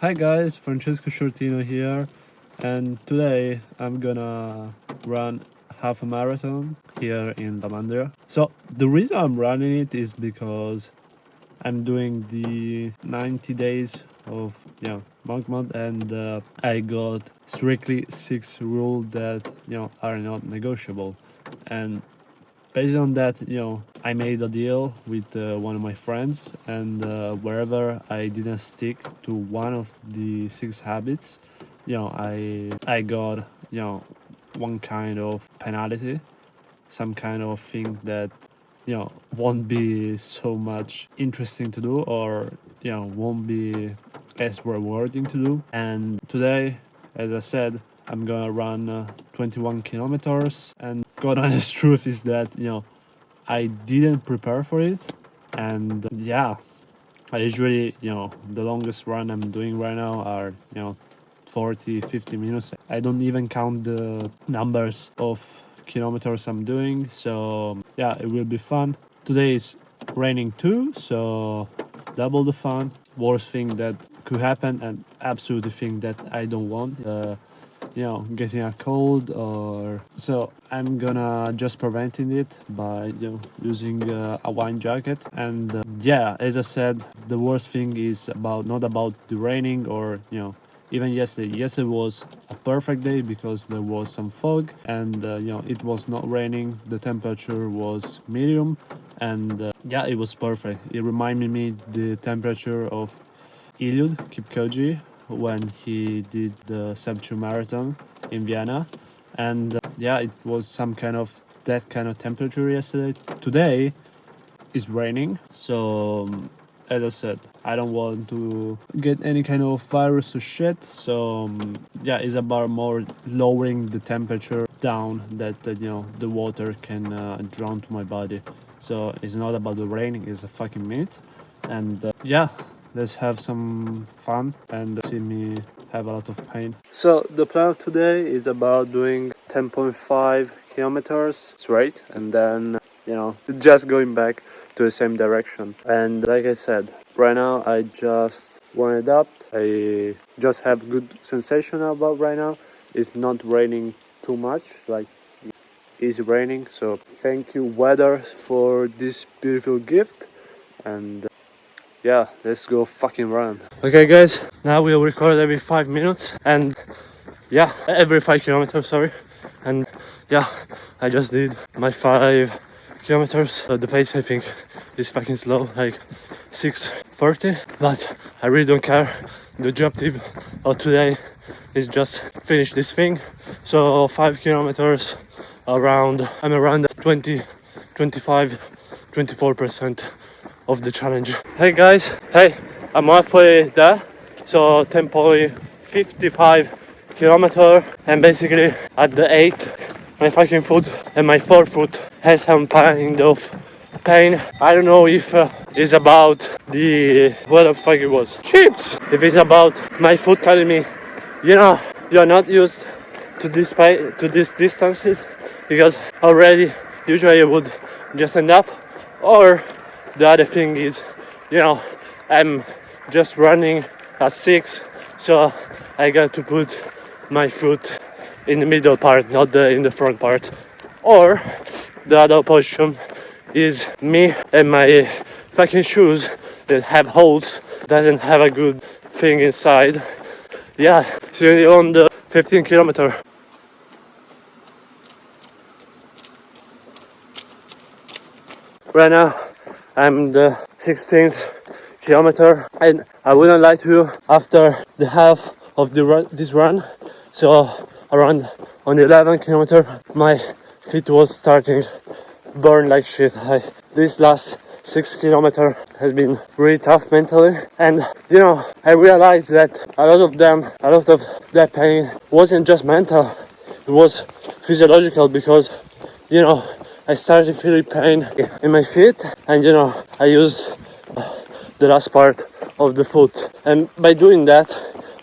Hi guys, Francesco Shortino here, and today I'm gonna run half a marathon here in Lamandria. So the reason I'm running it is because I'm doing the 90 days of monk month, and I got strictly 6 rules that are not negotiable, and based on that, I made a deal with one of my friends, and wherever I didn't stick to one of the 6 habits, I got one kind of penalty, some kind of thing that won't be so much interesting to do, or won't be as rewarding to do. And today, as I said, I'm gonna run 21 kilometers, and god honest truth is that I didn't prepare for it. And I usually the longest run I'm doing right now are 40-50 minutes. I don't even count the numbers of kilometers I'm doing, so yeah, it will be fun. Today is raining too, so double the fun. Worst thing that could happen, and absolutely thing that I don't want, getting a cold, or so I'm gonna just preventing it by using a wine jacket. And as I said, the worst thing is not about the raining, or even yesterday was a perfect day because there was some fog, and it was not raining, the temperature was medium, and it was perfect. It reminded me the temperature of Eliud Kipchoge when he did the Sub-2 marathon in Vienna, and it was some kind of that kind of temperature yesterday. Today is raining, so as I said, I don't want to get any kind of virus or shit. So it's about more lowering the temperature down that the water can drown to my body. So it's not about the raining, it's a fucking minute. And let's have some fun and see me have a lot of pain. So the plan of today is about doing 10.5 kilometers straight, and then just going back to the same direction. And like I said, right now I just warmed up. I just have good sensation about right now. It's not raining too much, like it's raining. So thank you weather for this beautiful gift. And let's go fucking run. Okay guys, now we'll record every 5 minutes, and every 5 kilometers, sorry. And I just did my 5 kilometers. The pace I think is fucking slow, like 6:40, but I really don't care. The objective of today is just finish this thing. So 5 kilometers, I'm around 20, 25, 24% of the challenge. Hey guys, I'm halfway there, so 10.55 kilometer, and basically at the 8, my fucking foot and my forefoot has some kind of pain. I don't know if it's about what the fuck it was, chips, if it's about my foot telling me you're not used to these distances, because already usually I would just end up, or the other thing is I'm just running at 6, so I got to put my foot in the middle part, not in the front part. Or the other option is me and my fucking shoes that have holes, doesn't have a good thing inside. So on the 15 kilometer. Right now I'm the 16th kilometer, and I wouldn't lie to you, after the half of this run, so around on the 11th kilometer, my feet was starting burn like shit. This last 6 kilometer has been really tough mentally, and I realized that a lot of that pain wasn't just mental, it was physiological, because I started feeling pain in my feet, and I used the last part of the foot, and by doing that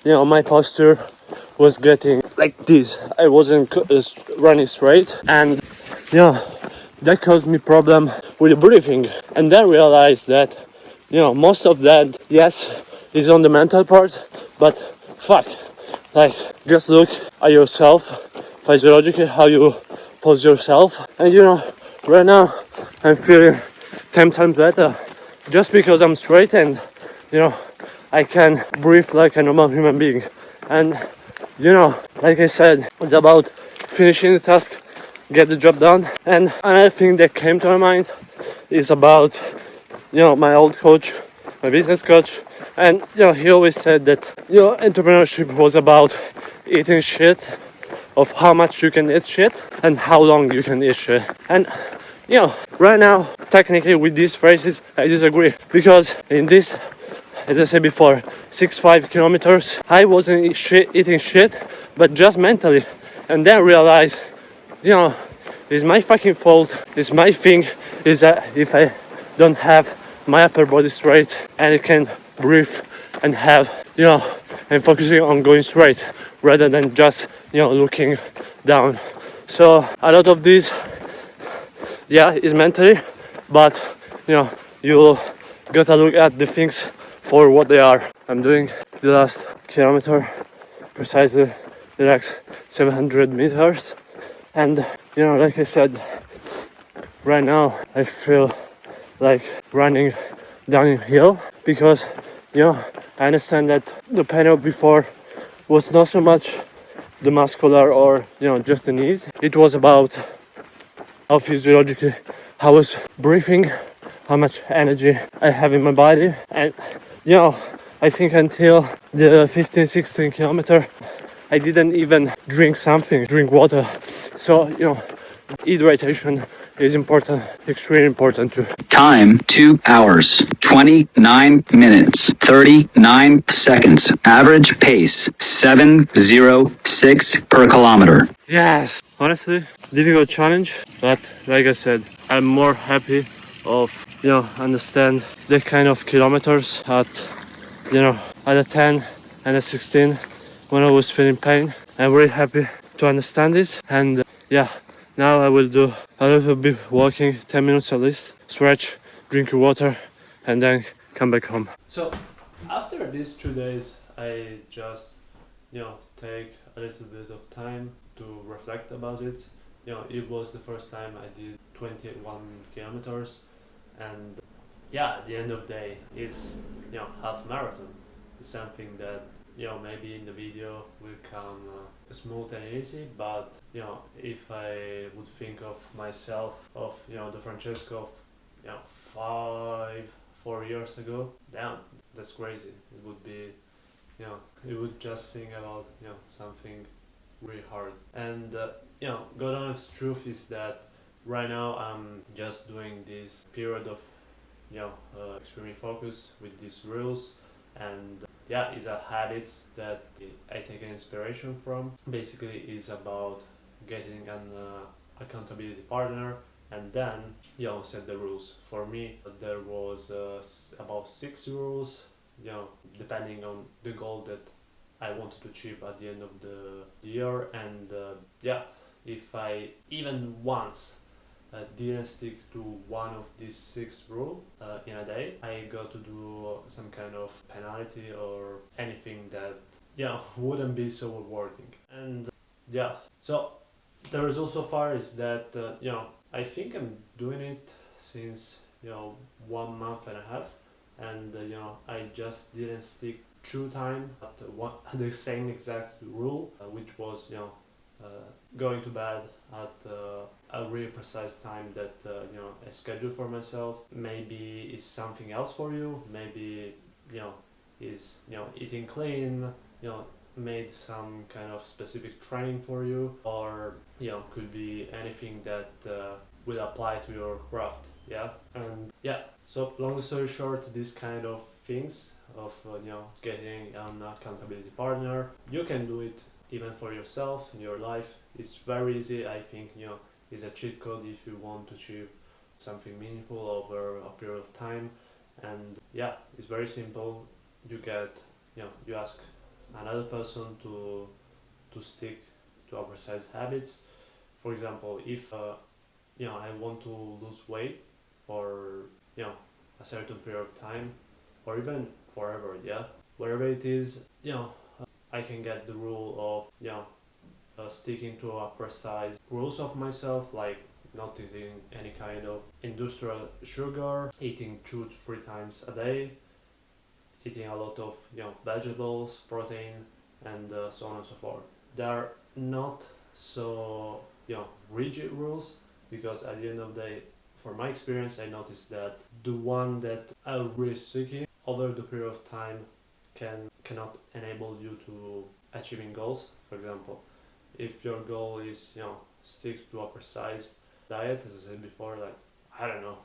my posture was getting like this. I wasn't running straight, and that caused me problem with the breathing. And then I realized that most of that, yes, is on the mental part, but fuck, like just look at yourself physiologically, how you pose yourself, and you know, right now I'm feeling 10 times better just because I'm straight and you know I can breathe like a normal human being. And you know, like I said, it's about finishing the task, get the job done. And another thing that came to my mind is about, you know, my old coach, my business coach, and you know, he always said that, you know, entrepreneurship was about eating shit, of how much you can eat shit and how long you can eat shit. And you know, right now, technically with these phrases, I disagree, because in this, as I said before, 6-5 kilometers, I wasn't eating shit, but just mentally, and then realized, you know, it's my fucking fault. It's my thing. Is that if I don't have my upper body straight and I can breathe and have, you know, and focusing on going straight rather than just, you know, looking down. So a lot of this, yeah, is mentally, but you know, you gotta look at the things for what they are. I'm doing the last kilometer, precisely the next 700 meters, and you know, like I said, right now I feel like running downhill because, you know, I understand that the pain before was not so much the muscular or, you know, just the knees. It was about how physiologically I was breathing, how much energy I have in my body. And you know, I think until the 15-16 kilometer I didn't even drink water. So you know, hydration is important, extremely important too. Time 2 hours, 29 minutes, 39 seconds. Average pace 7:06 per kilometer. Yes, honestly, difficult challenge, but like I said, I'm more happy of, you know, understand the kind of kilometers at, you know, at a 10 and a 16 when I was feeling pain. I'm really happy to understand this, and yeah, now I will do a little bit walking, 10 minutes at least, stretch, drink water, and then come back home. So after these 2 days, I just, you know, take a little bit of time to reflect about it. You know, it was the first time I did 21 kilometers, and yeah, at the end of the day, it's, you know, half marathon. It's something that, you know, maybe in the video will come smooth and easy, but you know, if I would think of myself, of, you know, the Francesco of, you know, 4 years ago, damn, that's crazy. It would be, you know, you would just think about, you know, something really hard. And you know, God honest truth is that right now I'm just doing this period of, you know, extremely focus with these rules, and yeah, it's a habits that I take an inspiration from. Basically, is about getting an accountability partner, and then, you know, set the rules. For me, there was about 6 rules, you know, depending on the goal that I wanted to achieve at the end of the year. And yeah, if I even once didn't stick to one of these 6 rules in a day, I got to do some kind of penalty or anything that, you know, wouldn't be so rewarding. And yeah, so the result so far is that you know, I think I'm doing it since, you know, 1 month and a half, and you know, I just didn't stick true time at the same exact rule, which was, you know, going to bed at a really precise time that you know, I schedule for myself. Maybe it's something else for you. Maybe, you know, is, you know, eating clean, you know, made some kind of specific training for you, or you know, could be anything that will apply to your craft. Yeah, and yeah. So long story short, this kind of things of you know, getting an accountability partner, you can do it even for yourself in your life. It's very easy. I think, you know, it's a cheat code if you want to achieve something meaningful over a period of time. And yeah, it's very simple. You get, you know, you ask another person to stick to our precise habits. For example, if you know, I want to lose weight for, you know, a certain period of time, or even forever, yeah, wherever it is, I can get the rule of, sticking to a precise rules of myself, like not eating any kind of industrial sugar, eating 2 to 3 times a day, eating a lot of vegetables, protein, and so on and so forth. They're not so rigid rules, because at the end of the day, for my experience, I noticed that the one that I really stick in over the period of time cannot enable you to achieving goals. For example, if your goal is stick to a precise diet, as I said before, like, I don't know,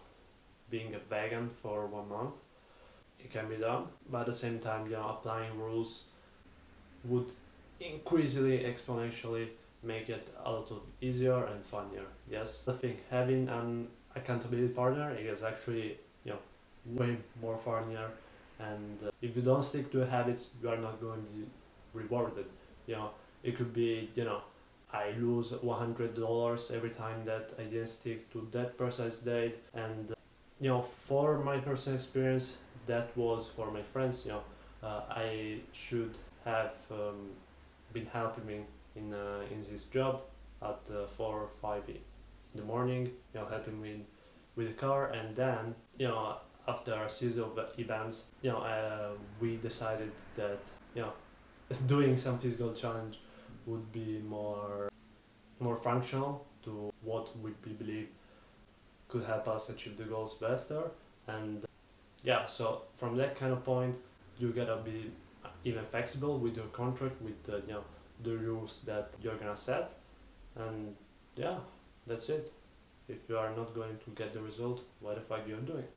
being a vegan for 1 month, it can be done. But at the same time, applying rules would increasingly exponentially make it a lot easier and funnier. Yes, the thing, having an accountability partner is actually way more funnier, and if you don't stick to habits, you are not going to be rewarded. It could be I lose $100 every time that I didn't stick to that precise date, and for my personal experience, that was for my friends. I should have been helping me in this job at 4 or 5 in the morning, helping me with the car, and then after a series of events, we decided that doing some physical challenge would be more functional to what we believe could help us achieve the goals faster. And so from that kind of point, you gotta be even flexible with your contract, with the rules that you're gonna set, and that's it. If you are not going to get the result, why the fuck you're doing?